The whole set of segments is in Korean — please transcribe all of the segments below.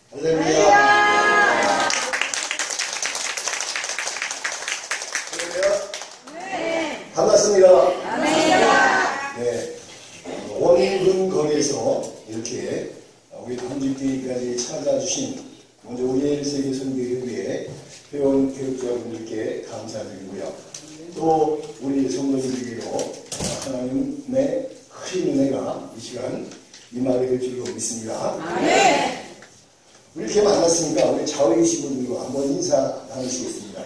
할렐루야. 네. 반갑습니다. 네. 원근 거리에서 이렇게 우리 한주교회까지 찾아주신 먼저 우리 세계 선교회의 회원 교육자분들께 감사드리고요. 또 우리 성도님들에게로 하나님의 큰 은혜가 이 시간 임하게 될 줄로 믿습니다. 우리 이렇게 만났으니까 우리 좌우이신 분들과 한번 인사 나누시겠습니다.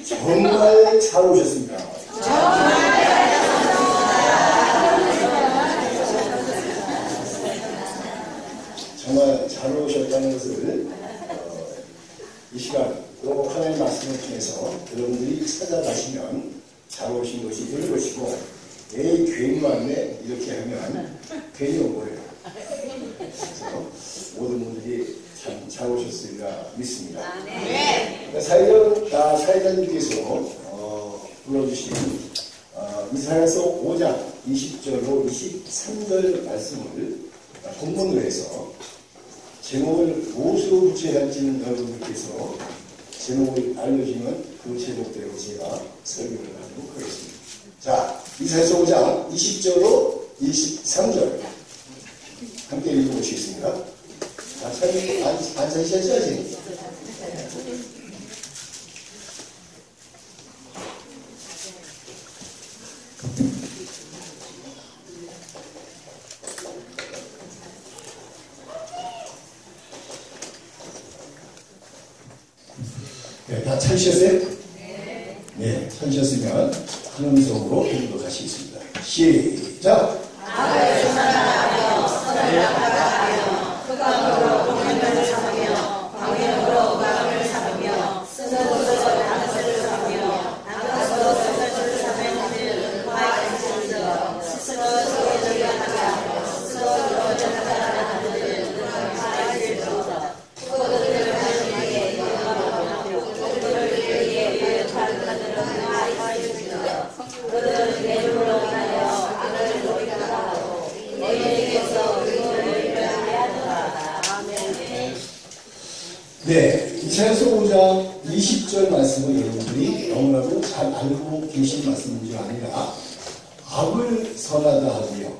정말 잘 오셨습니다. 정말 잘 오셨다는 것을 이 시간 또 하나님의 말씀을 통해서 여러분들이 찾아가시면 잘 오신 것이 될 것이고, 에이 괜히 왔네 이렇게 하면 괜히 온 거예요. 그래서 모든 분들이 참 잘 오셨으리라 믿습니다. 사회자님께서 불러주신 이사야서 5장 20절로 23절 말씀을 본문으로 해서 제목을 무엇으로 붙여야 할지는 여러분들께서 제목을 알려주면 그 제목대로 제가 설교를 하도록 하겠습니다. 자, 이사야서 5장 20절로 23절 함께 읽어보시겠습니다. 자, 안 찾으셔야지. 네, 다 찾으셨어요? 네, 찾으셨으면 한 음성으로 공독하시겠습니다. 시작! 네, 이사야서 5장 20절 말씀은 여러분들이 너무나도 잘 알고 계신 말씀인 줄 아니라 악을 선하다 하고요,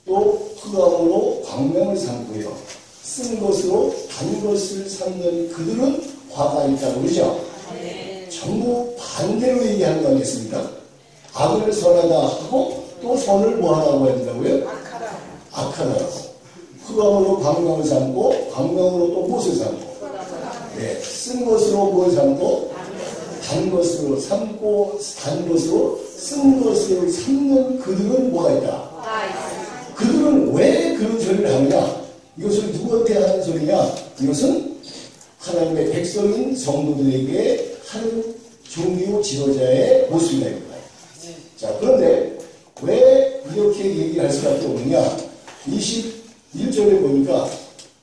또 흑암으로 광명을 삼고요, 쓴 것으로 단 것을 삼는 그들은 화가 있다고 그러죠. 전부 반대로 얘기하는 거 아니겠습니까? 악을 선하다 하고 또 선을 뭐 하라고 해야 된다고요? 악하다라고. 흑암으로 광명을 삼고 광명으로 또 무엇을 삼고, 네, 쓴 것으로 뭘 삼고 단 것으로 삼고 단 것으로 쓴 것으로 삼는 그들은 뭐가 있다? 그들은 왜 그런 소리를 하느냐? 이것을 누구한테 하는 소리냐? 이것은 하나님의 백성인 성도들에게 하는 종교 지도자의 모습이다 이거예요. 자, 그런데 왜 이렇게 얘기할 수밖에 없느냐? 21절에 보니까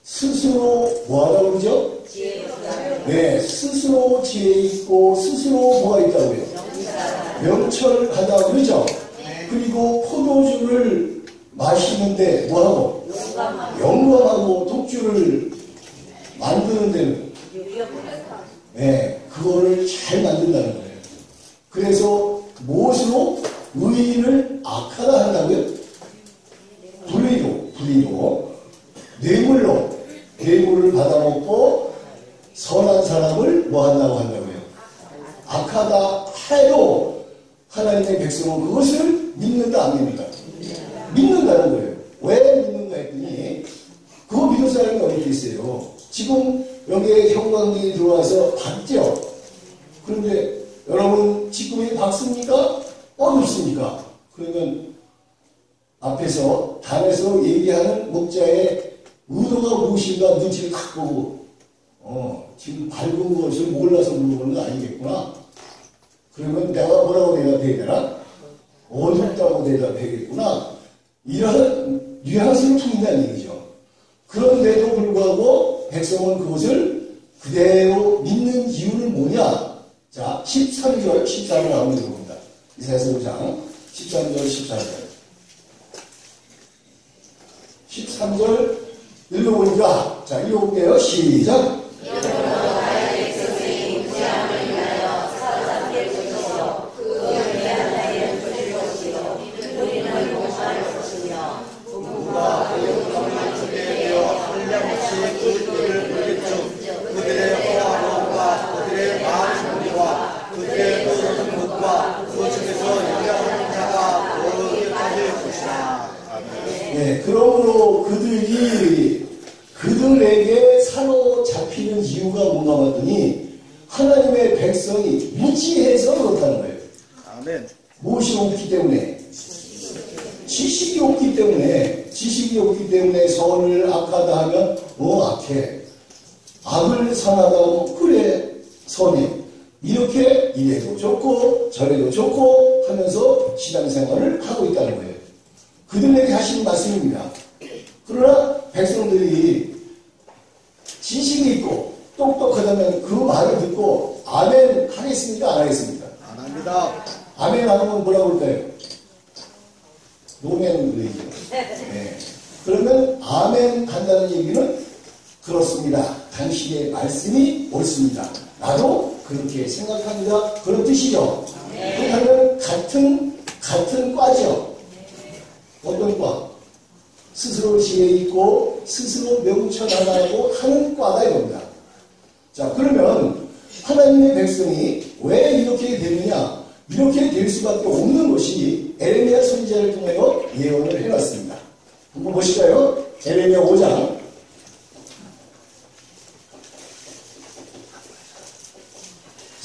스스로 뭐하라고 그러죠? 네, 스스로 지혜 있고 스스로 뭐가 있다고요? 명철하다 그러죠? 그리고 포도주를 마시는데 뭐하고? 영감하고 독주를 만드는 데는, 네, 그거를 잘 만든다는 거예요. 그래서 무엇으로? 의인을 악하다 한다고요? 불의로 뇌물을 받아먹고 선한 사람을 뭐 한다고 한다고요? 악하다 해도 하나님의 백성은 그것을 믿는다 안 믿는다? 믿는다는 거예요. 왜 믿는가 했더니 그거 믿을 사람이 어디 있어요? 지금 여기에 형광등이 들어와서 밝죠? 그런데 여러분 지금이 밝습니까? 어둡습니까? 그러면 앞에서 단에서 얘기하는 목자의 의도가 무엇인가 눈치를 탁 보고 지금 밝은 것을 몰라서 물어보는 거 아니겠구나. 그러면 내가 뭐라고 대답해야 되나? 어둡다고 대답해야겠구나. 이런 뉘앙스를 풍긴다는 얘기죠. 그런데도 불구하고 백성은 그것을 그대로 믿는 이유는 뭐냐? 자, 13절, 14절 한번 읽어봅니다. 이사야서 5장 13절, 14절. 13절 읽어보니까 자, 읽어볼게요. 시작. 네, 그러므로 그들에게 사로잡히는 이유가 뭔가 봤더니 하나님의 백성이 무지해서 그렇다는 거예요. 아멘. 무엇이 없기 때문에? 지식이 없기 때문에 선을 악하다 하면 악해. 악을 선하다 하면 그래 선해. 이렇게 이래도 좋고 저래도 좋고 하면서 신앙생활을 하고 있다는 거예요. 그들에게 하시는 말씀입니다. 그러나 백성들이 지식이 있고 똑똑하다면 그 말을 듣고 아멘 하겠습니까? 안 하겠습니까? 안 합니다. 아멘 안 하면 뭐라고 할까요? 노멘 그러죠. 네. 그러면 아멘 한다는 얘기는 그렇습니다. 당신의 말씀이 옳습니다. 나도 그렇게 생각합니다. 그런 뜻이죠. 그렇다면 같은 과죠. 어떤 과? 스스로 지혜 있고 스스로 명철 나가고 하는 과가 이겁니다. 자, 그러면 하나님의 백성이 왜 이렇게 되느냐? 이렇게 될 수밖에 없는 것이 에레미야 선지자를 통하여 예언을 해놨습니다. 한번 보실까요? 에레미야 5장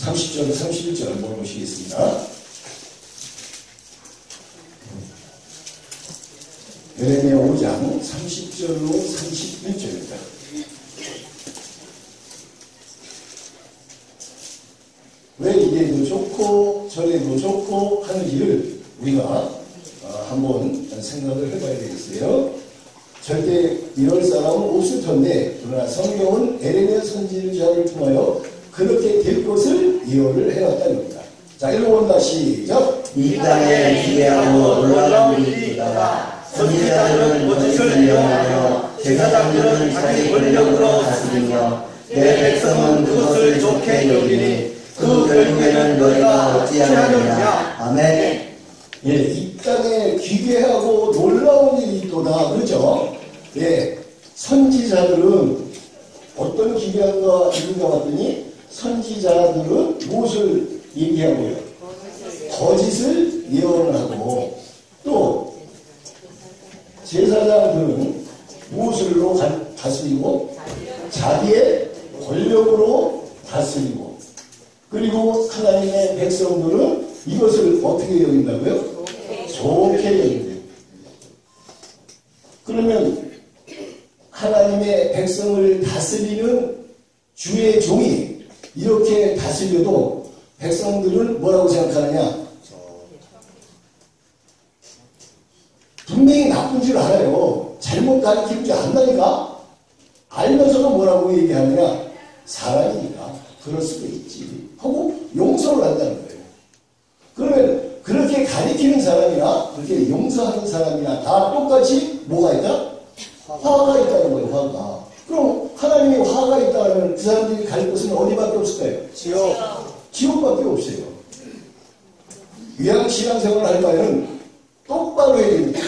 30절, 31절 한번 보시겠습니다. 에레미야 5장 30절로 31절입니다. 왜 이래도 좋고 저래도 좋고 하는지를 우리가 한번 생각을 해봐야 되겠어요. 절대 이럴 사람은 없을 텐데 그러나 성경은 에레미야 선지자를 통하여 그렇게 될 것을 예언을 해놨다는 겁니다. 자, 읽어본다. 시작. 이 땅에 기대하고 놀라운 일이 있다가 선지자들은 거짓을 예언하여 제사장들은 자기 권력으로 다스리며 내 백성은 그것을 좋게 여기니 그 결국에는 너희가 어찌하느냐. 아멘. 예, 이 땅에 기괴하고 놀라운 일이 있도다. 그렇죠? 예, 선지자들은 어떤 기괴한가 이유가 봤더니 선지자들은 무엇을 얘기하고요? 거짓을 예언을 하고 또 제사장들은 무엇으로 다스리고 자기의 권력으로 다스리고 그리고 하나님의 백성들은 이것을 어떻게 여긴다고요? 좋게 여긴대요. 그러면 하나님의 백성을 다스리는 주의 종이 이렇게 다스려도 백성들은 뭐라고 생각하느냐? 분명히 나쁜 줄 알아요. 잘못 가르치는 줄 안다니까? 알면서도 뭐라고 얘기하느냐? 사람이니까 그럴 수도 있지 하고 용서를 한다는 거예요. 그러면 그렇게 가르치는 사람이나 그렇게 용서하는 사람이나 다 똑같이 뭐가 있다? 화가 있다는 거예요. 화가. 그럼 하나님이 화가 있다면 그 사람들이 갈 곳은 어디밖에 없을까요? 지옥밖에 없어요. 유양 신앙생활을 할 바에는 똑바로 해야 됩니다.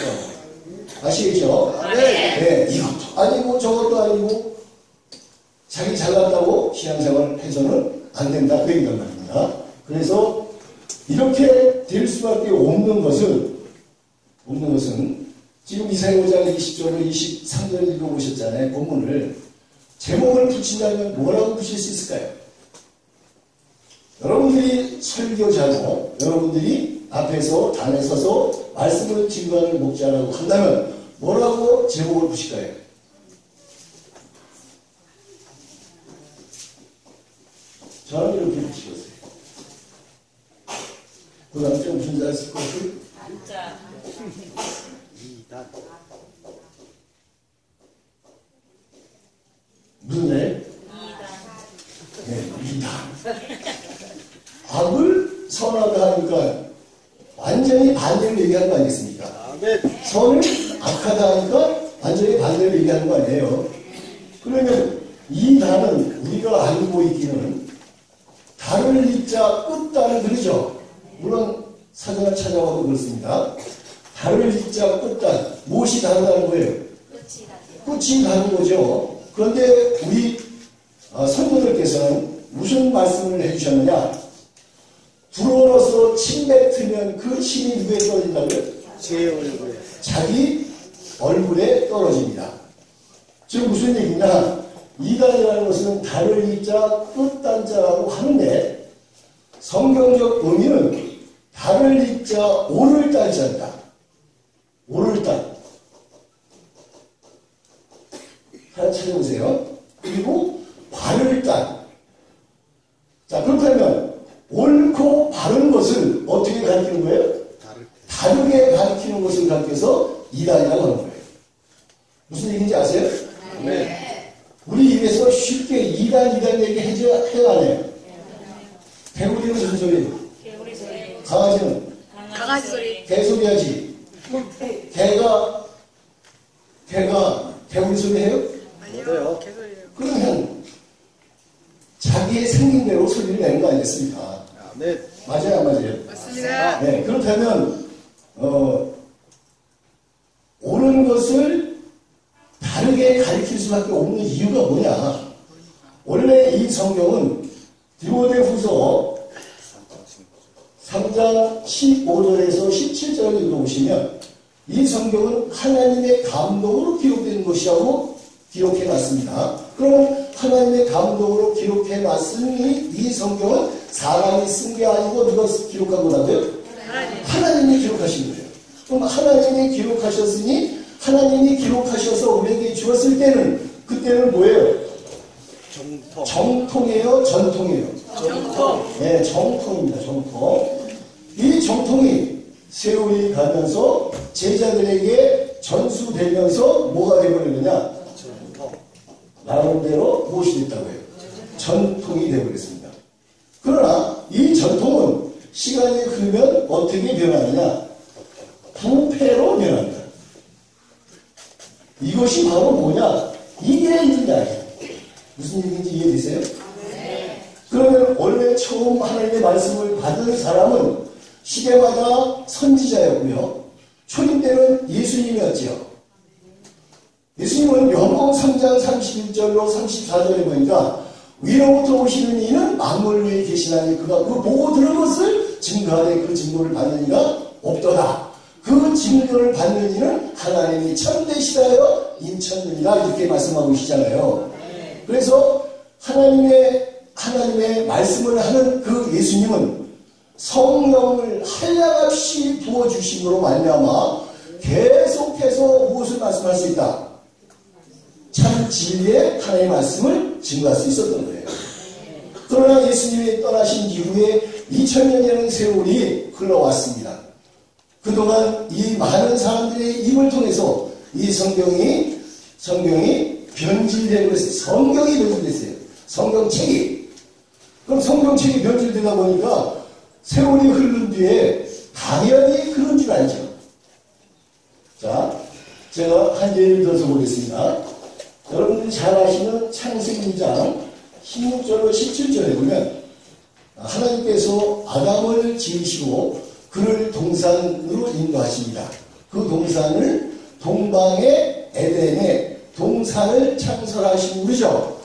아시겠죠? 네. 이것도 아니고 저것도 아니고 자기 잘났다고 신앙생활을 해서는 안 된다. 그 얘기란 말입니다. 그래서 이렇게 될 수밖에 없는 것은 지금 이사야 5장 20절로 23절 읽어보셨잖아요. 본문을 제목을 붙인다면 뭐라고 붙일 수 있을까요? 여러분들이 설교자고 여러분들이 앞에서 단에 서서 말씀을 증거하는 목자라고 한다면 뭐라고 제목을 붙일까요? 저는 이렇게 붙이겠어요. 그 다음 좀 무슨 잘 쓸 것을? 앉아. 무슨 날? 네, 이단. 악을 선하다 하니까 완전히 반대를 얘기하는 거 아니겠습니까? 선을 악하다 하니까 완전히 반대를 얘기하는 거 아니에요. 그러면 이 단은 우리가 알고 있기는 달을 이자 끝단은 그러죠. 물론 사전을 찾아봐도 그렇습니다. 달을 이자 끝단, 무엇이 다르다는 거예요? 끝이 다른 거죠. 그런데 우리 성도들께서는 무슨 말씀을 해주셨느냐? 불어넣어서 침 뱉으면 그 침이 누구에 떨어진다고요? 제 얼굴에. 자기 얼굴에 떨어집니다. 즉 무슨 얘기냐? 이단이라는 것은 달을 이자 끝단자라고 하는데 성경적 의미는 달을 이자 오를 딸자다. 오를 딸. 하나 찾아보세요. 그리고 바를 딸. 자, 그렇다면 옳고 바른 것을 어떻게 가리키는 거예요? 다르게 가리키는 것을 가리켜서 이단이라고 하는 거예요. 무슨 얘기인지 아세요? 네. 우리 입에서 쉽게 이단 얘기 해야 안 해요. 개구리는 무슨 소리? 강아지는? 강아지 소리. 개소리 하지. 개가 개구리 소리 해요? 맞아요. 그러면 자기의 생긴 대로 소리를 내는 거 아니겠습니까? 네. 맞아요, 안 맞아요? 맞습니다. 네, 그렇다면 옳은 것을 다르게 가리킬 수밖에 없는 이유가 뭐냐? 원래 이 성경은 디모데후서 3장 15절에서 17절을 읽어보시면 이 성경은 하나님의 감동으로 기록된 것이라고 기록해놨습니다. 그러면 하나님의 감동으로 기록해놨으니 이 성경은 사람이 쓴 게 아니고 누가 기록한 거라고요? 하나님이 기록하신 거예요. 그럼 하나님이 기록하셨으니 하나님이 기록하셔서 우리에게 주었을 때는 그때는 뭐예요? 정통이에요? 전통이에요? 정통. 네, 정통입니다. 정통. 이 정통이 세월이 가면서 제자들에게 전수되면서 뭐가 되어버리느냐? 나름대로 무엇이 됐다고요? 전통이 되어버렸습니다. 그러나 이 전통은 시간이 흐르면 어떻게 변하느냐? 부패로 변합니다. 이것이 바로 뭐냐? 이게 이제 무슨 얘기인지 이해되세요? 네. 그러면 원래 처음 하나님의 말씀을 받은 사람은 시대마다 선지자였고요. 초림 때는 예수님이었죠. 예수님은 요한복음 3장 31절로 34절에 보니까 위로부터 오시는 이는 만물 위에 계시나니 그가 그 보고 들은 것을 증거하되 그 증거를 받는 이가 없도다. 그 증거를 받는 이는 하나님이 참되시다여 인천느니라 이렇게 말씀하고 계시잖아요. 그래서 하나님의 말씀을 하는 그 예수님은 성령을 한량없이 부어주심으로 말미암아 계속해서 무엇을 말씀할 수 있다? 참 진리의 하나님의 말씀을 증거할 수 있었던 거예요. 그러나 예수님이 떠나신 이후에 2000년이라는 세월이 흘러왔습니다. 그동안 이 많은 사람들의 입을 통해서 이 성경이 변질되고 있어요. 성경이 변질됐어요. 성경책이. 그럼 성경책이 변질되다 보니까 세월이 흐른 뒤에 당연히 그런 줄 알죠. 자, 제가 한 예를 들어서 보겠습니다. 여러분들이 잘 아시는 창세기 2장 16절로 17절에 보면 하나님께서 아담을 지으시고 그를 동산으로 인도하십니다. 그 동산을 동방의 에덴에 동산을 창설하신 우리죠.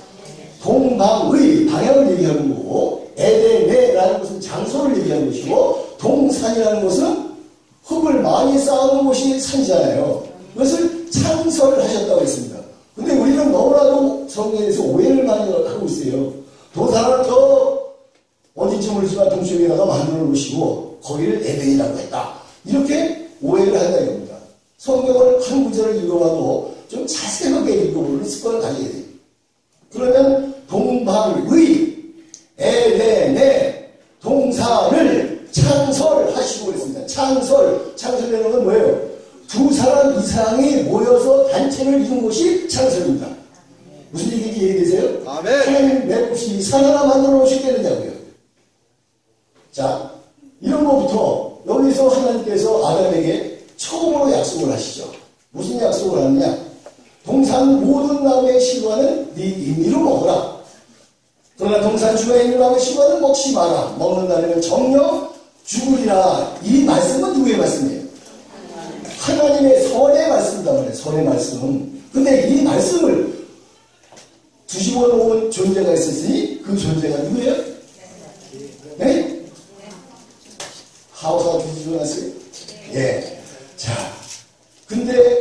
동방의 방향을 얘기하는 거고 에덴에라는 것은 장소를 얘기하는 것이고 동산이라는 것은 흙을 많이 쌓아놓은 곳이 산이잖아요. 그것을 창설을 하셨다고 했습니다. 근데 우리는 너무나도 성경에서 오해를 많이 하고 있어요. 도산은 저 어딘지 모르지만 동쪽에다가 만들어 놓으시고 거기를 에덴이라고 했다. 이렇게 오해를 한다 이겁니다. 성경을 한 구절을 읽어봐도 좀 자세하게 읽어보는 습관을 가져야 돼요. 그러면 동방의 에덴의 동산을 창설하시고 그랬습니다. 창설이라는 건 뭐예요? 두 사람 이상이 모여서 단체를 이룬 것이 창설입니다. 무슨 얘기인지 이해되세요? 아멘. 하나님 내 곳이 산 하나 만들어 놓으시겠느냐고요. 자, 이런 것부터 여기서 하나님께서 아담에게 처음으로 약속을 하시죠. 무슨 약속을 하느냐? 동산 모든 나무의 실과는 네 임의로 먹어라. 그러나 동산 중에 있는 나무의 실과는 먹지 마라. 먹는 날에는 정령 죽으리라. 이 말씀은 누구의 말씀이에요? 하나님의 선의 말씀이다 말이에요. 선의 말씀. 근데 이 말씀을 뒤집어 놓은 존재가 있었으니 그 존재가 누구예요? 네? 하와가 뒤집어 놨어요? 예. 자, 근데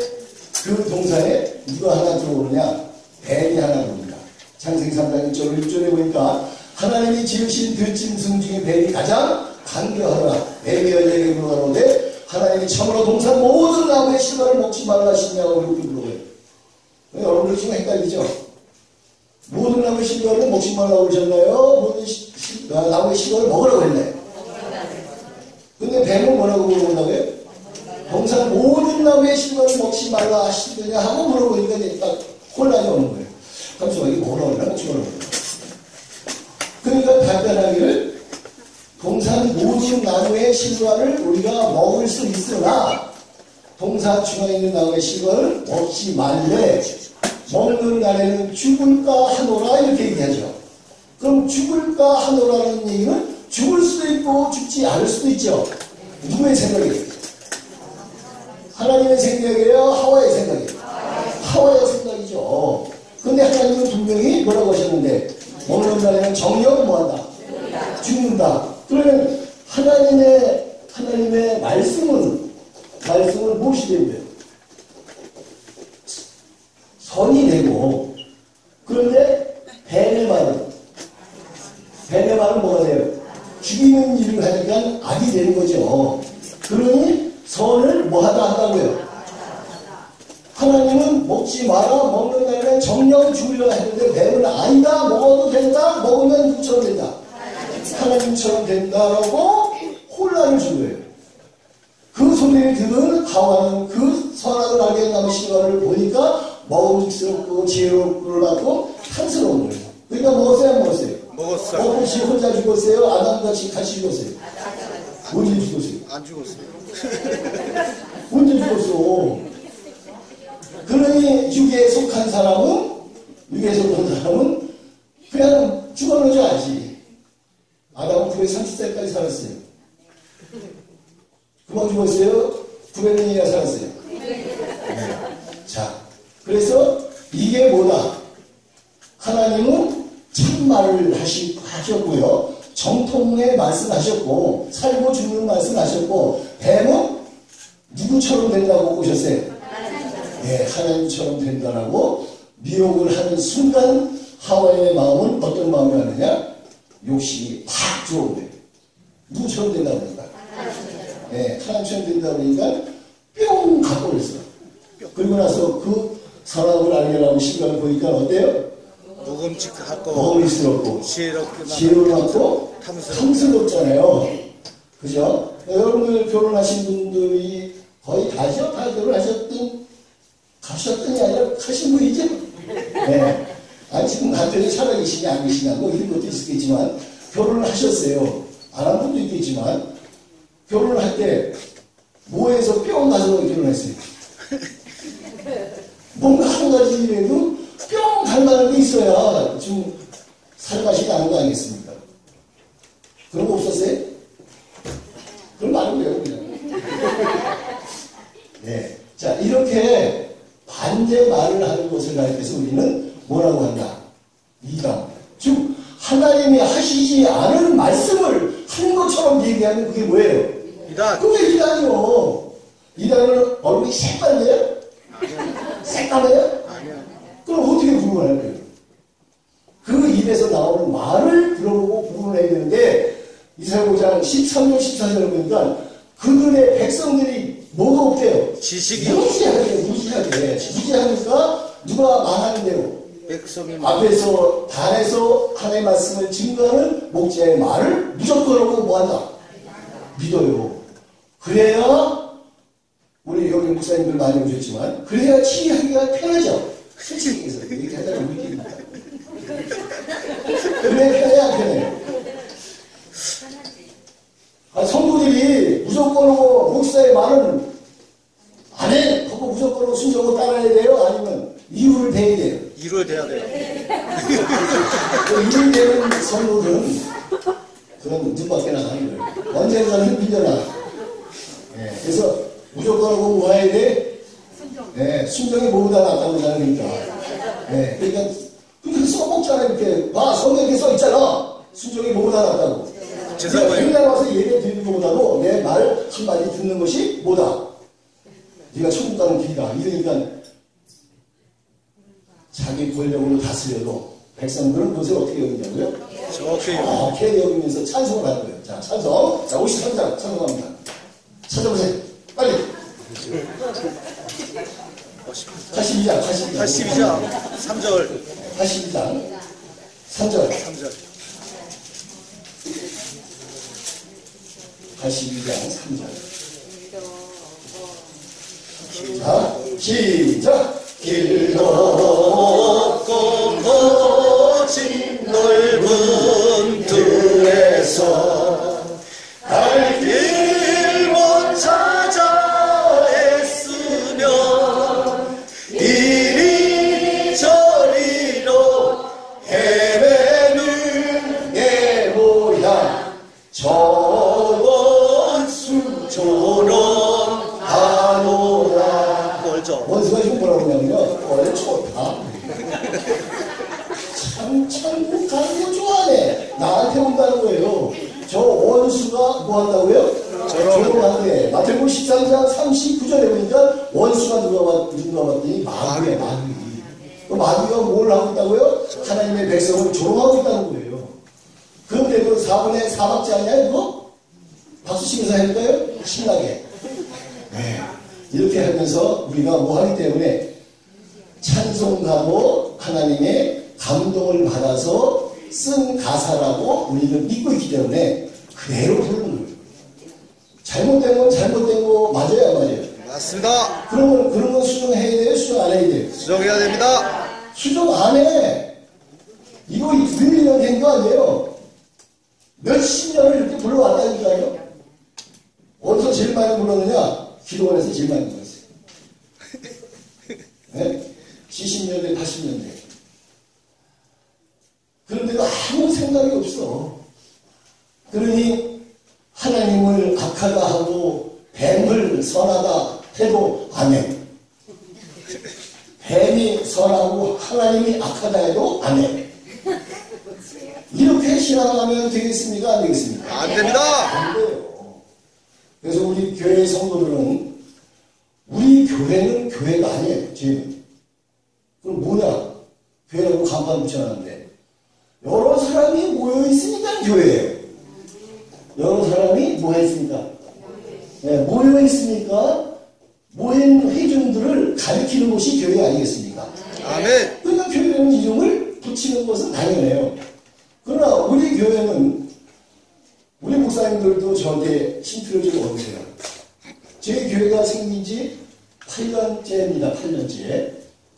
그 동산에 누가 하나 들어오느냐? 뱀이 하나 들어옵니다. 창세기 3장 1절에 보니까 하나님이 지으신 들짐승 중에 뱀이 가장 간교하더라. 뱀이 여자에게 물어가는데 하나님이 참으로 동산 모든 나무의 실과를 먹지 말라 하시냐고 이렇게 물어봐요. 여러분들 지금 헷갈리죠? 모든 나무의 실과를 먹지 말라고 그러셨나요? 모든 나무의 실과를 먹으라고 했나요? 근데 뱀은 뭐라고 물어본다고요? 동산 모든 나무의 실과를 먹지 말라 하시느냐 하고 물어보니까 이제 딱 혼란이 오는 거예요. 잠시만 이게 뭐라고 했나? 먹지 말라고 했나? 그러니까 답변하기를 동산 모든 나무의 실과를 우리가 먹을 수 있으나 동산 중앙에 있는 나무의 실과를 먹지 말래. 먹는 날에는 죽을까 하노라 이렇게 얘기하죠. 그럼 죽을까 하노라는 얘기는 죽을 수도 있고 죽지 않을 수도 있죠. 누구의 생각이에요? 하나님의 생각이에요? 하와의 생각이에요? 하와의 생각이죠. 근데 하나님은 분명히 뭐라고 하셨는데 먹는 날에는 정령 뭐한다? 죽는다. 그러면 하나님의 말씀은 무엇이 된대요? 선이 되고, 그런데 뱀의 말은 뭐가 돼요? 죽이는 일을 하니까 악이 되는 거죠. 그러니 선을 뭐하다 한다고요? 하나님은 먹지 마라, 먹는 날에는 정령 죽으려 했는데 뱀은 아니다, 먹어도 된다, 먹으면 누구처럼 된다? 하나님처럼 된다라고 혼란을 준 거예요. 그 소리를 들은 하와는 그 선악을 알게 나무 실과를 보니까 먹음직스럽고 지혜롭고 탐스러운 거예요. 그러니까 먹었어요, 안 먹었어요? 먹었어요. 먹고 지 혼자 죽었어요? 아담같이 같이 죽었어요? 언제 죽었어요? 안 죽었어요. 언제 죽었어? 그러니 육에 속한 사람은 그냥 죽어놓아야지. 아담은 930살까지 살았어요. 그만 죽었어요? 900년이나 살았어요. 자, 그래서 이게 뭐다? 하나님은 참말을 하셨고요. 정통의 말씀하셨고, 살고 죽는 말씀하셨고, 뱀은 누구처럼 된다고 보셨어요? 네, 하나님처럼 된다라고 미혹을 하는 순간 하와의 마음은 어떤 마음이 하느냐? 욕심이 팍 들어온 거예요. 누구처럼 된다고 그러니까? 네, 하나님처럼 된다고 그러니까 뿅 갖고 그랬어요. 그리고 나서 그 선악을 알게라고 시간을 보니까 어때요? 먹음직하고 먹음직스럽고 지혜롭고 탐스럽잖아요. 그죠? 여러분들 결혼하신 분들이 거의 다죠? 다 결혼하셨더니 아니라 하신 분이죠? 네. 아니 지금 남편이 살아계시냐 안 계시냐 뭐 이런 것도 있겠지만 결혼을 하셨어요. 안 한 분도 있겠지만 결혼을 할 때 뭐해서 뿅 가서 결혼했어요. 뭔가 한 가지 일에도 뿅 닮아는 게 있어야 좀 살맛이 나는 거 아니겠습니까? 그런 거 없었어요? 그럼 말고요 그냥. 네. 자, 이렇게 반대 말을 하는 것을 가리켜서 우리는 뭐라고 한다? 이단. 즉 하나님이 하시지 않은 말씀을 한 것처럼 얘기하는 그게 뭐예요? 이단. 그게 이단이요. 이단은 얼굴이 새빨개요? 새까매요? 그럼 어떻게 구분할 거예요? 그 입에서 나오는 말을 들어보고 구분해야 되는데 이사야 5장 13절 14절을 보니까 그들의 백성들이 뭐가 없대요? 지식이 무지하니까 누가 말하는 대로 백성이 앞에서 단에서 하나님의 말씀을 증거하는 목자의 말을 무조건 하고 뭐한다? 믿어요. 그래야 우리 여기 목사님들 많이 오셨지만 그래야 치유하기가 편하죠. 솔직히 얘기해서 얘기하자면 우리끼리입니다. 그래 편해야 안 편해요? 성도들이 무조건 하고 목사의 말은 안 해! 하고 무조건 하고 순종하고 따라야 돼요? 아니면 이 순종이 돼야 돼요. 이런 되는 성도들은 그런 눈밖에 나가는 거예요. 언젠가는 빈절나. 예, 그래서 무조건 공부해야 돼. 예, 순종이 뭐보다 낫다고 하니까. 예, 그러니까 그렇게 써먹잖아 이렇게. 봐, 성경에 써 있잖아. 순종이 뭐보다 낫다고. 죄송해요. 백날 와서 예배 드리는 것보다도 내 말 한마디 듣는 것이 뭐다. 네가 천국 가는 길이다. 이러니까 자기 권력으로 다스려도 백성들은 그것을 어떻게 여기냐고요? 정확히 여기면서 찬송을 하는 거예요. 자, 찬송. 자, 53장 찬송합니다. 찾아보세요. 빨리. 82장, 82장 3절. 82장 3절. 82장 3절. 자, 시작. 길 높고 멋진 넓은 들에서 갈 길 못 찾아 애쓰며 이리 저리로 헤매는 내 모양 저 원수처럼 하노라. 멀죠. 원수가 지금 뭐라고 하냐면요, 좋다. 참 천국 가는 거 좋아하네. 나한테 온다는 거예요. 저 원수가 뭐 한다고요? 조롱한대. 마태복음 13장 39절에 보니까 원수가 누가 왔더니 마귀야, 마귀. 그 마귀가 뭘 하고 있다고요? 하나님의 백성을 조롱하고 있다는 거예요. 그런데 그 4분의 4박지 아니야, 이거? 박수 치면서 해볼까요? 신나게. 네. 이렇게 하면서 우리가 뭐 하기 때문에 찬송가도 하나님의 감동을 받아서 쓴 가사라고 우리는 믿고 있기 때문에 그대로 부르는 거예요. 잘못된 건 잘못된 거 맞아요, 안 맞아요? 맞습니다. 그런 건 수정해야 돼요, 수정 안 해야 돼요? 수정해야 됩니다. 수정 안 해. 이거 1년 된 거 아니에요. 몇십 년을 이렇게 불러왔다니까요. 어디서 제일 많이 불렀느냐? 기도원에서 제일 많이 불렀어요. 네? 70년대, 80년대. 그런데도 아무 생각이 없어. 그러니 하나님을 악하다 하고 뱀을 선하다 해도 안 해. 뱀이 선하고 하나님이 악하다 해도 안 해. 이렇게 신앙하면 되겠습니까? 안 되겠습니까? 안 됩니다. 안 돼요. 그래서 우리 교회 성도들은 우리 교회는 교회가 아니에요. 지금. 그럼 뭐냐? 교회라고 간판 붙여놨는데 여러 사람이 모여있으니까 교회예요. 여러 사람이 모여있으니까. 네, 모여있으니까 모인 회중들을 가리키는 것이 교회 아니겠습니까? 아멘. 그러니까 교회라는 이름을 붙이는 것은 당연해요. 그러나 우리 교회는 우리 목사님들도 저한테 힌트를 좀 얻으세요. 저희 교회가 생긴 지 8년째입니다.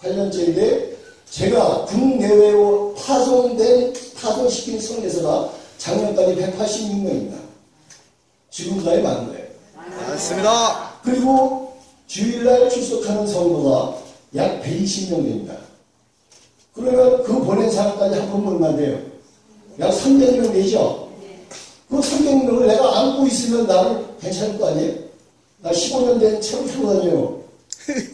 8년째인데 제가 국내외로 파송시킨 성교사가 작년까지 186명입니다. 지금까지 많은 거예요. 맞습니다. 그리고 주일날 출석하는 성도가 약 120명 됩니다. 그러면 그 보낸 사람까지 합하면 얼마 돼요? 약 300명 되죠? 그 300명을 내가 안고 있으면 나는 괜찮을 거 아니에요? 나 15년 된 차를 타고 다녀요.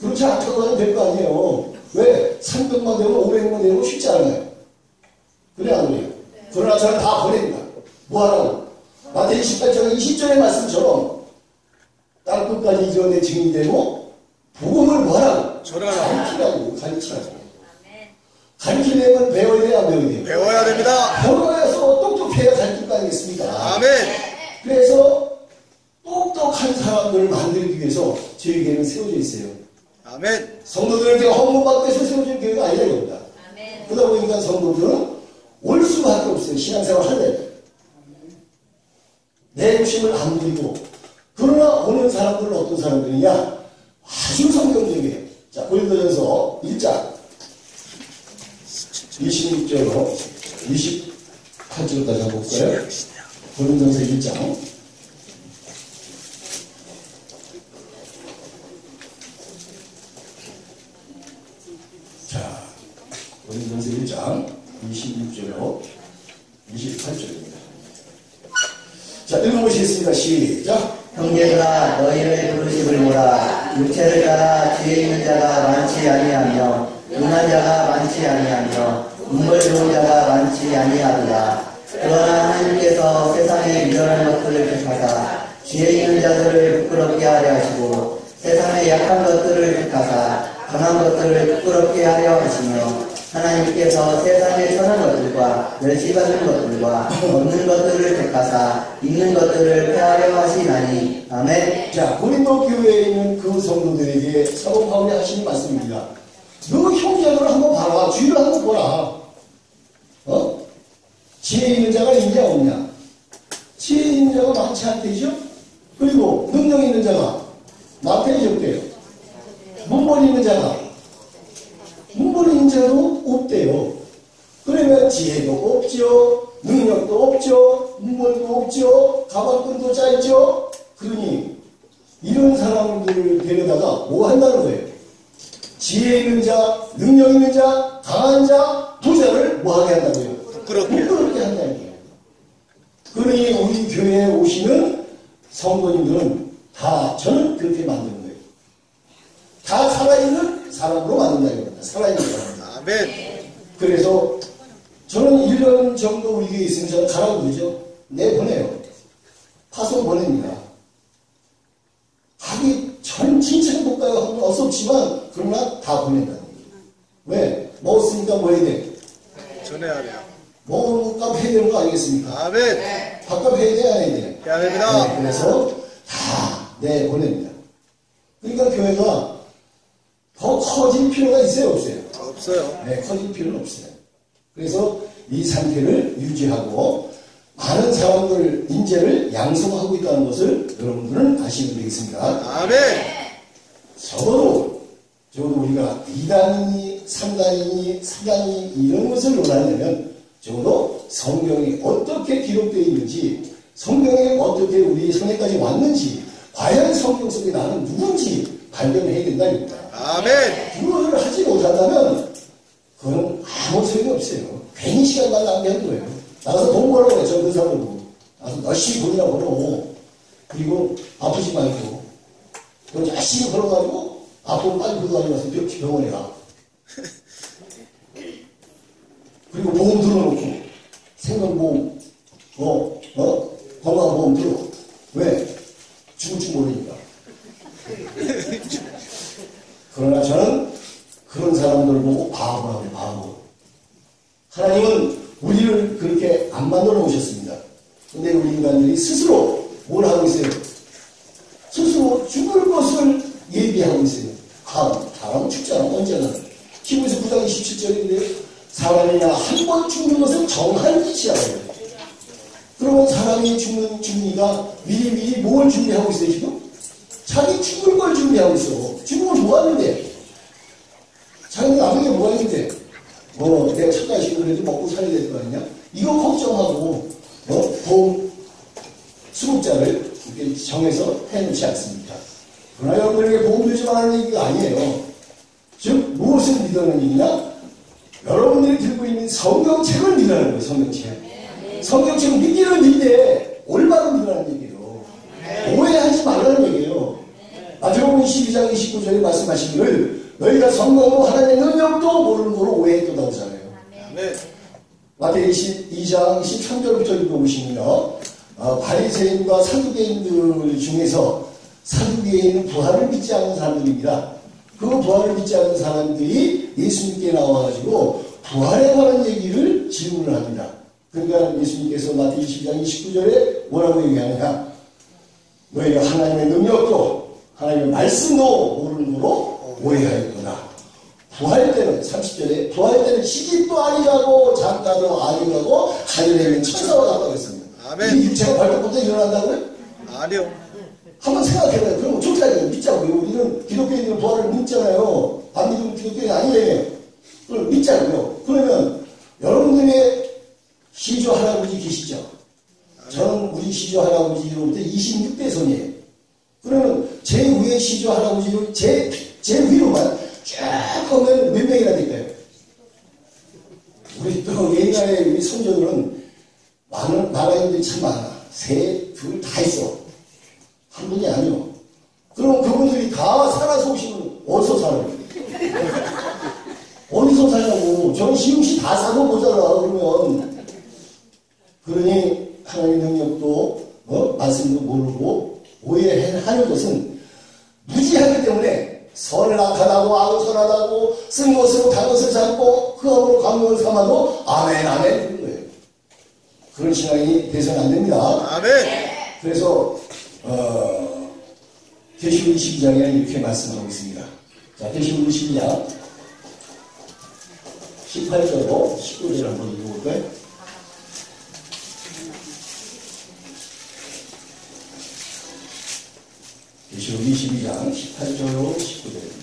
그렇지 않다고 다녀도 될 거 아니에요. 왜? 300만 되고 500만 되고 쉽지 않아요. 그래 안 그래요? 그러나 저는 다 보냅니다. 뭐하라고? 마태복음 18장 20절의 말씀처럼 땅끝까지 이전에 증인되고 복음을 뭐하라고? 전하라고. 가르치라고. 가르치려면 배워야 돼요, 안 배워야 돼요? 배워야 됩니다. 배워야서 똑똑해야 가르칠 거 아니겠습니까? 아멘. 그래서 똑똑한 사람들을 만들기 위해서 저희 교회는 세워져 있어요. 아멘. 성도들에게 헌금받고 해서 세워진 교회가 아니라 이겁니다. 그러다 보니까 성도들은 올 수밖에 없어요. 신앙생활 할래. 내 욕심을 안 부리고. 그러나 오는 사람들은 어떤 사람들이냐? 아주 성경적이에요. 자, 고린도전서 1장 26절로 28절까지 한번 볼까요? 고린도전서 1장 자, 고린도전서 1장 26절로 28절입니다. 자, 읽어보시겠습니다. 시작. 형제들아 너희를 부르심을 보라. 육체를 따라 지혜 있는 자가 많지 아니하며 능한 자가 많지 아니하며 문벌 좋은 자가 많지 아니하리라. 그러나 하나님께서 세상에 미련한 것들을 택하사 지혜 있는 자들을 부끄럽게 하려 하시고 세상에 약한 것들을 택하사 강한 것들을 부끄럽게 하려 하시며 하나님께서 세상에 선한 것들과 멸시받는 것들과 없는 것들을 택하사 있는 것들을 폐하려 하시나니. 아멘. 자, 고린도 교회에 있는 그 성도들에게 사도 바울이 하시는 말씀입니다. 너 형제들을 한번 봐라. 주위를 한번 보라. 지혜 있는 자가 있냐 없냐? 지혜 있는 자가 많지 않대죠? 그리고 능력 있는 자가 많대요 적대요? 문벌 있는 자가 문벌 있는 자도 없대요. 그러면 지혜도 없죠. 능력도 없죠. 문벌도 없죠. 가방끈도 짧죠. 그러니 이런 사람들을 데려다가 뭐 한다는 거예요? 지혜 있는 자, 능력 있는 자, 강한 자, 부자를 뭐 하게 한다고요? 부끄럽게 한다는 거예요. 그러니 우리 교회에 오시는 성도님들은 다 저는 그렇게 만드는 거예요. 다 살아있는 사람으로 만든다는 겁니다. 살아있는 사람. 아멘. 그래서 저는 1년 정도 우리 교회에 있으면 저는 가라고 그러죠. 내보내요. 파송 보냅니다. 하기 전 칭찬 볼까요? 하면 어섭지만 그러나 다 보낸다는 거예요. 왜? 먹었으니까 뭐 해야 돼? 전해야 돼요. 먹은 값 해야 되는 거 아니겠습니까? 아멘. 밥값 해야 돼, 안 해야 돼? 해야 됩니다. 네, 그래서 다 내보냅니다. 그러니까 교회가 더 커질 필요가 있어요, 없어요? 없어요. 네, 커질 필요는 없어요. 그래서 이 상태를 유지하고 많은 사람들 인재를 양성하고 있다는 것을 여러분들은 아시면 되겠습니다. 아멘. 적어도 우리가 2단이니 3단이니 4단이니 이런 것을 논하려면 적어도 성경이 어떻게 기록되어 있는지, 성경에 어떻게 우리 성에까지 왔는지, 과연 성경 속에 나는 누군지 발견해야 된다 이겁니다. 아멘. 그걸 하지 못한다면 그건 아무 소용이 없어요. 괜히 시간만 낭비하는 거예요. 나가서 돈 벌라고 해요. 전도사 보고 나가서 열심히 돈이나 벌어. 그리고 아프지 말고 돈 열심히 벌어가지고 아프면 빨리 그거 가지고 와서 병원에 가. 그리고 보험 들어놓고 생명보험 건강보험 들어. 왜? 죽을 줄 모르니까. 그러나 저는 그런 사람들을 보고 바보라고 해요. 바보. 하나님은 우리를 그렇게 안 만들어 놓으셨습니다. 근데 우리 인간들이 스스로 뭘 하고 있어요? 스스로 죽을 것을 예비하고 있어요. 사람은 죽잖아. 언제나. 히브리서 9장 27절인데 사람이나 한 번 죽는 것은 정한 이치라고요. 그러면 사람이 죽으니까 미리 뭘 준비하고 있어요 지금? 자기 죽을 걸 준비하고 있어. 죽으면 뭐 하는데? 자기 나중에 뭐 하는데? 내가 착가시고 그래도 먹고 살아야 될 거 아니냐? 이거 걱정하고 보험 수급자를 이렇게 정해서 해놓지 않습니까? 그러나 여러분에게 보험 들지 말라는 얘기가 아니에요. 즉 무엇을 믿으라는 얘기냐? 여러분들이 들고 있는 성경책을 믿으라는 거예요. 성경책. 성경책을 믿기는 믿되 올바로 믿으라는 얘기예요. 오해하지 말라는 얘기예요. 마태복음 12장 29절에 말씀하시기를 너희가 성경으로 하나님의 능력도 모르는 거로 오해했다고 하잖아요. 네. 마태 22장 23절부터 읽어보시면요. 바리새인과 사두개인들 중에서 사두개인은 부활을 믿지 않는 사람들입니다. 그 부활을 믿지 않는 사람들이 예수님께 나와가지고 부활에 관한 얘기를 질문을 합니다. 그러니까 예수님께서 마태 22장 29절에 뭐라고 얘기하느냐? 너희가 하나님의 능력도 하나님의 말씀도 모르는 거로 오해하였구나. 부활 때는 30절에 부활 때는 시집도 아니라고 작가도 아니라고 하늘에 있는 천사와 같다고 했습니다. 아멘. 이 육체가 발톱부터 일어난다고요? 아니요. 한번 생각해봐요. 그럼 좋다 이거 믿자고요. 우리는 기독교인들은 부활을 믿잖아요. 안 믿으면 기독교인이 아니래요. 그럼 믿자고요. 그러면 여러분들의 시조 할아버지 계시죠? 저는 우리 시조 할아버지로부터 26대 손이에요. 그러면 제 위에 시조 할아버지로 제 위로만 쫙 하면 몇 명이나 될까요? 우리 또 옛날에 우리 선조들은 마가인들이 참 많아. 셋, 둘 다 있어. 한 분이 아니요. 그럼 그분들이 다 살아서 오시면 어디서 살아요? 어디서 살냐고. 저는 시음시 다 사고 모자라 그러면. 그러니 하나님 능력도 말씀도 모르고 오해하는 것은 무지하기 때문에 선을 악하다고 아우 선하다고 쓴 것으로 단 것을 잡고 그 업으로 감동을 삼아도 아멘 아멘 그런 거예요. 그런 신앙이 돼서는 안 됩니다. 아멘. 그래서 계시록 22장에는 이렇게 말씀하고 있습니다. 자, 계시록 22장 18절로 19절 한번 읽어볼까요? 계시록 22장 18절로 19절입니다.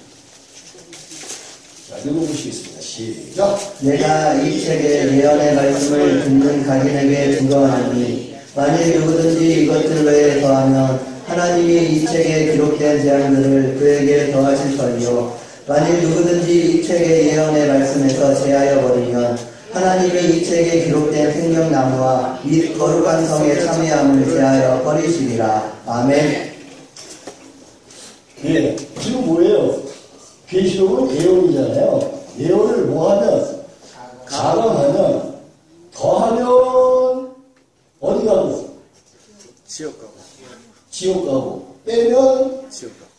자, 읽어보시겠습니다. 시작! 내가 이 책의 예언의 말씀을 듣는 각인에게 증거하노니 만일 누구든지 이것들 외에 더하면 하나님이 이 책에 기록된 재앙들을 그에게 더하실 터이요 만일 누구든지 이 책의 예언의 말씀에서 제하여 버리면 하나님이 이 책에 기록된 생명나무와 및 거룩한 성의 참여함을 제하여 버리시리라. 아멘. 예, 지금 뭐예요? 계시록은 예언이잖아요. 예언을 뭐하면 가감하면 더하면 어디 가고? 지옥 가고. 지옥 가고 빼면 지옥 가고.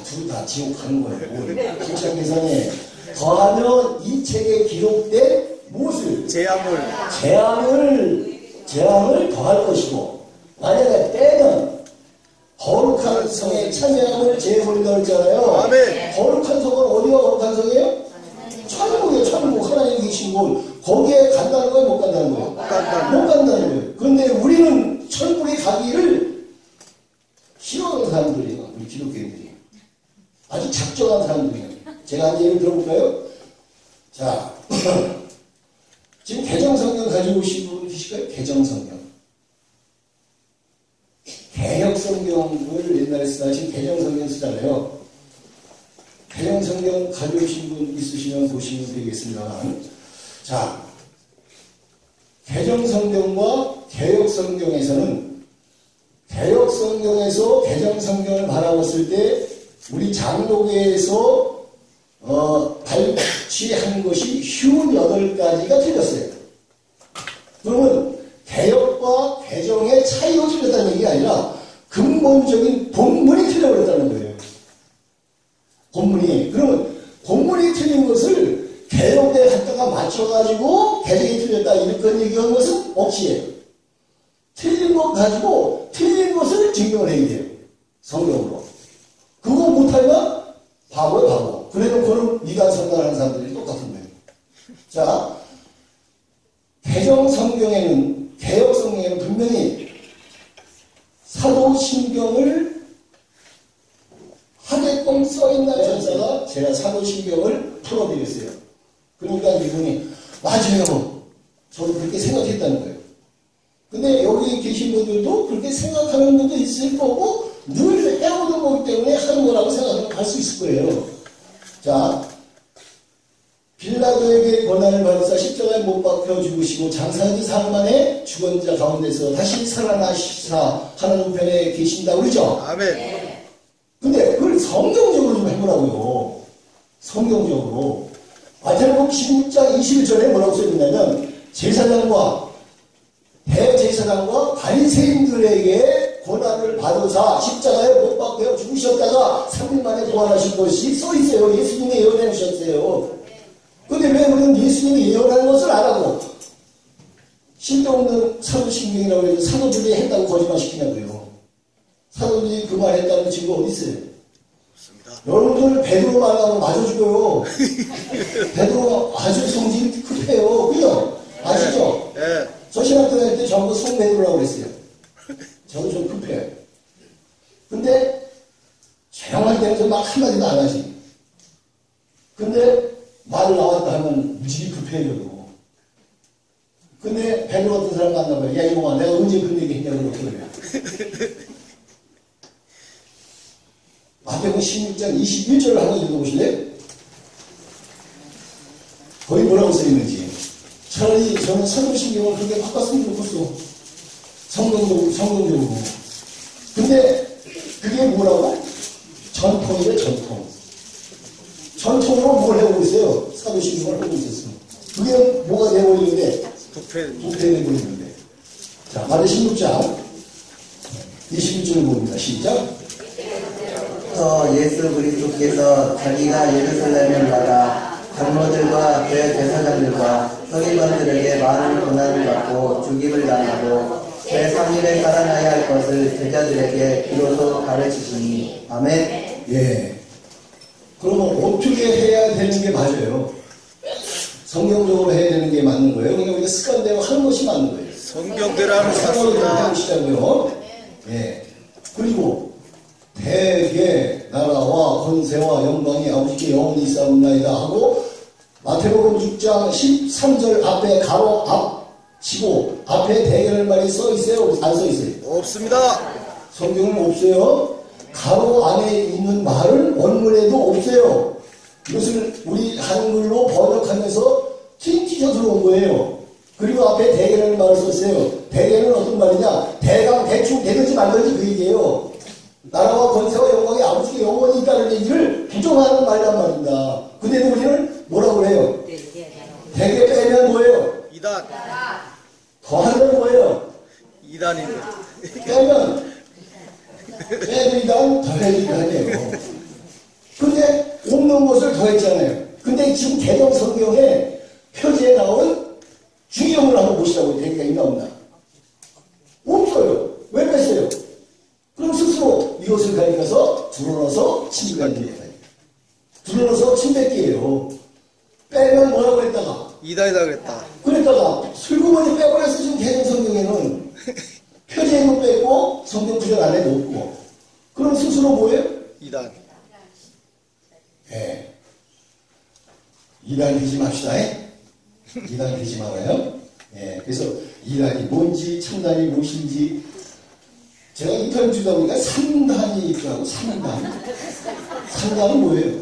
둘 다 지옥 가는 거예요. 실장 계산에 더하면 이 책에 기록된 무엇을? 재앙을 더할 것이고 만약에 빼면 거룩한 성에 참여함을 제해버린다고 했잖아요. 아멘. 거룩한 성은 어디가 거룩한 성이에요? 천국이에요. 천국. 하나님 계신 곳. 거기에 간다는 거예요? 못 간다는 거예요? 못 간다는 거예요. 그런데 우리는 천국에 가기를 싫어하는 사람들이에요. 우리 기독교인들이. 아주 작정한 사람들이에요. 제가 한 예를 들어볼까요? 자, 지금 개정성경 가지고 오신 분 계실까요? 개정성경. 개혁성경을 옛날에 쓰다 지금 개정성경 쓰잖아요. 개정성경 가져오신 분 있으시면 보시면 되겠습니다만, 자, 개정성경과 개혁성경에서는 개혁성경에서 개정성경을 바라봤을 때 우리 장로교에서 발치한 것이 58가지가 틀렸어요. 그러면 개혁과 개정의 차이가 틀렸다는 얘기가 아니라 근본적인 본문이 틀려버렸다는 거예요. 본문이. 그러면 본문이 틀린 것을 개혁에 갖다가 맞춰가지고 개정이 틀렸다 이런 얘기한 것은 억지예요. 틀린 것 가지고 틀린 것을 증명을 해야 돼요. 성경으로. 그거 못하면 바보야 바보. 그래놓고는 미간 선단하는 사람들이 똑같은 거예요. 자, 개정성경에는 개혁성경에는 분명히 사도신경을 하게끔 써있나요? 전사가 제가 사도신경을 풀어드렸어요. 그러니까 이분이 맞아요. 저도 그렇게 생각했다는 거예요. 근데 여기 계신 분들도 그렇게 생각하는 분도 있을 거고 늘 해오던 거기 때문에 하는 거라고 생각할 수 있을 거예요. 자, 빌라도에게 고난을 받으사 십자가에 못 박혀 죽으시고 장사지 사흘 만에 죽은 자 가운데서 다시 살아나시사 하나님 우편에 계신다고 그러죠? 아멘. 근데 그걸 성경적으로 좀 해보라고요. 성경적으로. 마태복음 16장 21절에 뭐라고 써있냐면 제사장과 대제사장과 바리새인들에게 고난을 받으사 십자가에 못 박혀 죽으셨다가 3일 만에 부활하신 것이 써있어요. 예수님이 예언해 주셨어요. 근데 왜 우리는 예수님이 예언하는 것을 안 하고 실도 없는 사도신경이라고 해서 사도들이 했다고 거짓말시키냐고요. 사도들이 그 말 했다는 증거 어디 있어요? 여러분들 베드로 말하고 맞아 죽어요. 베드로 아주 성질이 급해요. 그죠? 아시죠? 네. 저 신학교 다닐 때 전부 송 베드로라고 그랬어요. 저도 좀 급해요. 근데 조용할 때는 막 한마디도 안 하지. 근데 말 나왔다 하면 무지개 급해요. 근데 베드로 같은 사람 만나봐요. 야 이놈아 내가 언제 그런 얘기 했냐고 그러더라고요. 마태복음 16장 21절을 한번 읽어보실래요? 뭐라고 써있는지. 차라리 저는 사도신경을 그렇게 바꿨으면 좋겠어. 성경적으로. 근데 그게 뭐라고? 전통이래, 전통. 전통으로 뭘 해오고 있어요? 사도신경을 하고 있었어. 그게 뭐가 되어버리는데? 부패되어버리는데. 자, 마태 16장 21절을 봅니다. 시작. 예수 그리스도께서 자기가 예루살렘을 나가 장로들과 대제사장들과 서기관들에게 많은 고난을 받고 죽임을 당하고 제3일에 살아나야 할 것을 제자들에게 비로소 가르치시니. 아멘. 예. 그러면 어떻게 해야 되는 게 맞아요? 성경적으로 해야 되는 게 맞는 거예요. 그러니까 우리가 습관대로 하는 것이 맞는 거예요. 성경대로 하는 것 생각을 같습니다. 해보시자고요. 예. 그리고 대개 나라와 권세와 영광이 아버지께 영원히 있사옵나이다 하고 마태복음 6장 13절 앞에 가로 앞 치고 앞에 대결 말이 써 있어요? 안 써 있어요? 없습니다. 성경은 없어요. 가로 안에 있는 말은 원문에도 없어요. 이것을 우리 한글로 번역하면서 튀어서 들어온 거예요. 그리고 앞에 대개라는 말을 썼어요. 대개는 어떤 말이냐? 대강 대충 되든지 말든지 그 얘기예요. 나라와 권세와 영광이 아버지께 영원히 있다는 얘기를 부정하는 말이란 말입니다. 근데도 우리는 뭐라고 해요? 대개 빼면 뭐예요? 이단. 더하면 뭐예요? 이단입니다. 빼면 빼드리단 더해드리단이에요. 근데 없는 것을 더했잖아요. 근데 지금 개정 성경에 표지에 나온 중요한 한번 보시라고 되니까 이 나온다. 없어요. 왜 뺐어요? 그럼 스스로 이것을 가리켜서 드러나서 침뱉기예요. 드러나서 침뱉기예요. 빼면 뭐라고 그랬다가 이단이다 그랬다. 그랬다가 슬그머니 빼버렸어. 지금 개정 성경에는 표지에도 뺐고 성경 구절 안에도 없고. 그럼 스스로 뭐예요? 이단. 예. 이단 되지 맙시다. 이단 되지 말아요. 예. 그래서 이단이 뭔지 참단이 무엇인지 제가 인터뷰 주다 보니까 3단이 있더라고. 3단. 3단은 뭐예요?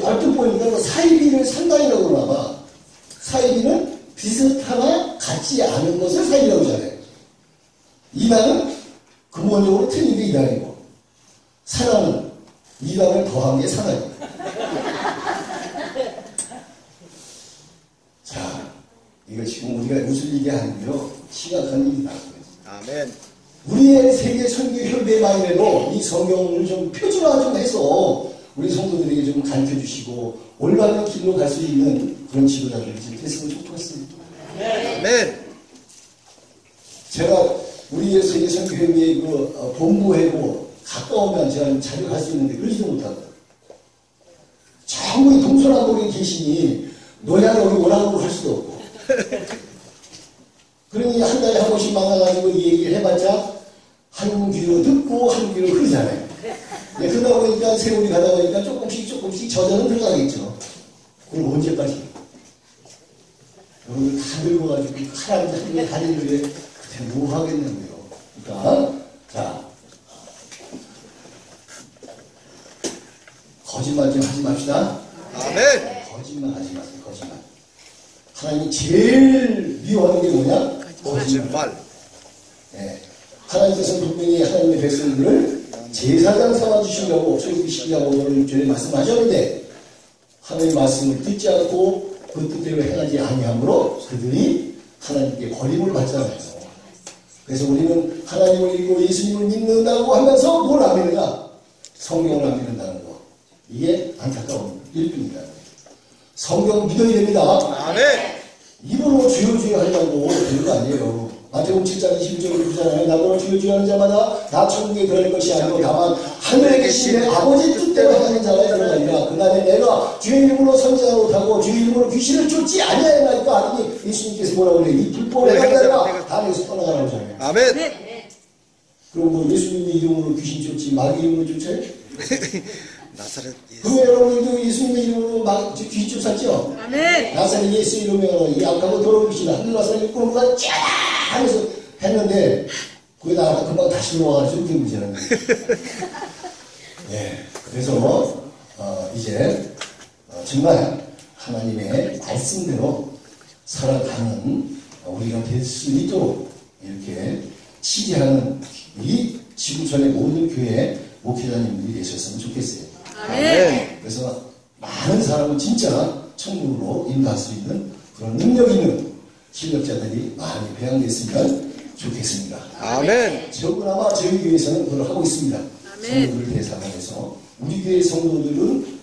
얼핏 보니까 사이비를 3단이라고 그러나 봐. 사이비는 비슷하나 같지 않은 것을 사이라고 하잖아요. 이단은 근본적으로 틀린 게 이단이고 사단은 이단을 더한 게 사단이에요. 자, 이거 지금 우리가 웃을 일이 아니고요. 심각한 일이다. 아멘. 우리의 세계 선교 협의만이라도 이 성경을 좀 표준화 좀 해서 우리 성도들에게 좀 가르쳐 주시고 올바른 길로 갈 수 있는 그런 지도자들이 좀 됐으면 좋겠습니다. 아멘. 제가 우리의 세계 선교 협의회 그 본부회고 가까우면 제가 자주 갈 수 있는데 그러지도 못하고 전부 동서남북에 계시니 노양 여기 오라고 할 수도 없고 그러니 한 달에 한 번씩 만나가지고 이 얘기를 해봤자 한 귀로 듣고 한 귀로 흐르잖아요. 네, 그러다 보니까 세월이 가다 보니까 조금씩 저절은 들어가겠죠. 그럼 언제까지? 여러분들 다 늙어가지고 하나님 한국에 다니는데 그때 뭐 하겠는데요. 그러니까 자 거짓말 좀 하지 맙시다. 아멘. 거짓말 하지 마세요. 거짓말. 하나님이 제일 미워하는 게 뭐냐? 거짓말. 네. 하나님께서 분명히 하나님의 백성들을 제사장 삼아주시려고 소유시키려고 오늘 전에 말씀하셨는데 하나님의 말씀을 듣지 않고 그 뜻대로 행하지 아니함으로 그들이 하나님께 버림을 받잖아요. 그래서 우리는 하나님을 믿고 예수님을 믿는다고 하면서 뭘 안 믿느냐? 성경을 안 믿는다는 거. 이게 안타까운 일입니다. 성경 믿어야 됩니다. 아멘. 입으로 주여 주여 하려고 되는 거 아니에요. 마태복음 7장 21절을 보잖아요. 나더러 주여 주여 하는 자마다 다 천국에 들어갈 것이 아니고 다만 하늘에 계신 내 아버지 뜻대로 행하는 자가 들어가리라. 그날에 내가 주의 이름으로 선지자 못하고 주의 이름으로 귀신을 쫓지 아니하니까 아니 예수님께서 뭐라고 그래요? 이 불법의 행자가 다 내게서 떠나가라고 하잖아요. 아멘. 그럼 뭐 예수님의 이름으로 귀신 쫓지 마귀 이름으로 쫓아요? 나사렛 예수. 그럼 여러분들도 예수님의 이름으로 막 귀신 쫓았죠? 아멘. 나사렛 예수 이름으로 이 악하고 더러운 귀신 하늘 나사렛 꾸무가 쫙 하면서 했는데 그게 나가다 금방 다시 들어와가지고 그게 문제라는 거예요. 예. 그래서 이제 정말 하나님의 말씀대로 살아가는 우리가 될 수 있도록 이렇게 치리하는 이 지구촌의 모든 교회 목회자님들이 되셨으면 좋겠어요. 아멘. 그래서 많은 사람은 진짜 천국으로 인도할 수 있는 그런 능력 있는 실력자들이 많이 배양됐으면 좋겠습니다. 아멘. 적으나마 저희 교회에서는 그걸 하고 있습니다. 아멘. 성도들 대상으로 해서 우리 교회 성도들은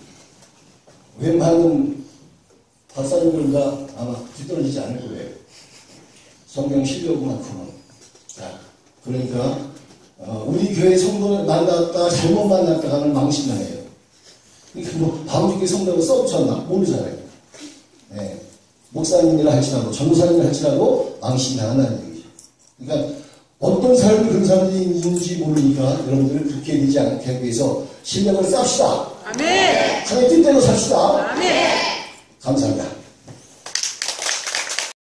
웬만한 박사님들보다 아마 뒤떨어지지 않을 거예요. 성경 실력만큼은. 자, 그러니까 우리 교회 성도를 만났다 잘못 만났다 하는 망신당해요. 그러니까 뭐 바울교회 성도가 써붙였나 모르잖아요. 네. 목사님이라 할지라도 전도사님이라 할지라도 망신당한다는 얘기죠. 그러니까 어떤 삶을 그런 사람들이 있는지 모르니까 여러분들은 그렇게 되지 않게 하기 위해서 실력을 쌓읍시다. 아멘. 하나님 뜻대로 삽시다. 아멘. 감사합니다.